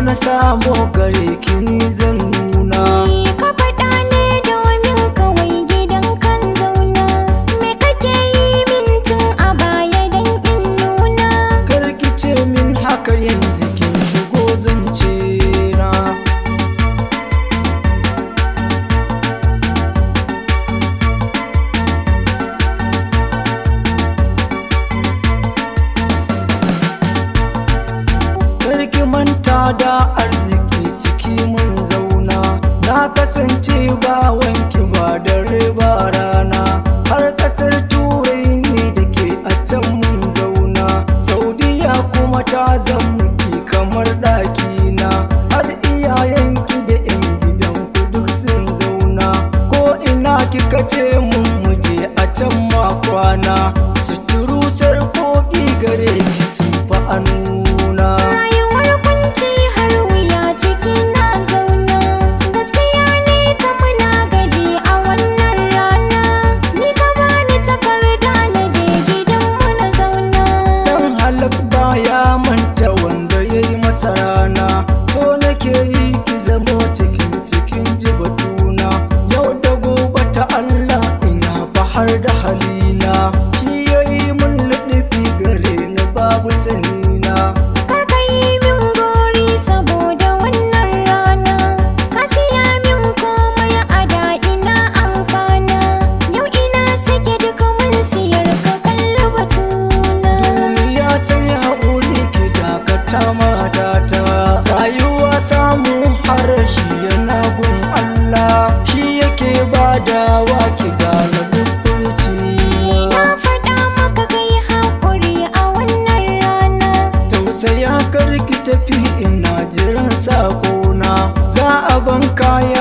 na samu gare ki ni zan nuna. Ka faɗa ne domin kawai gidan kan zauna. Me kake yi min tun a baya dan in nuna? Karki ce min haka yanzu kin shigo zance na. Karki manta da arziki ciki mun zauna. Na kasance ba wanki ba dare ba rana. Har kasar turai ni da ke a can mun zauna. Saudiya kuma ta zammuki kamar ɗakina. Har iyayenki da 'yan gidanku duk sun zauna. Ko ina kika ce mun muje a can ma kwana. Suturu sarƙoƙi gare ki sun fa a nuna. Rayuwar kunci har wuya ciki na zauna. Gaskiya ne ka muna gaji a wannan rana. Ni ka bani takarda na je gidanmu na zauna. Dan halak baya manta wanda ya yi masa rana. So nake yi ki zamo cikin ji batuna. Yau da gobe ta Allah ina bahar da halina. Shi ya yi mun luɗufi gare ni babu sanina. Kar ka yi min gori saboda wannan rana. Ka siya min komai a da ina amfana. Yau ina sake duka mun siyar ka kalli batuna. Duniya sai haƙuri ki dakata matata. Rayuwa samu harashi yana gun Allah. Shi yake badawa ki gane bubburci. Na faɗa maka kai haƙuri a wannan rana. Tausaya kar ki tafi ina jiran sakona. Za a ban kaya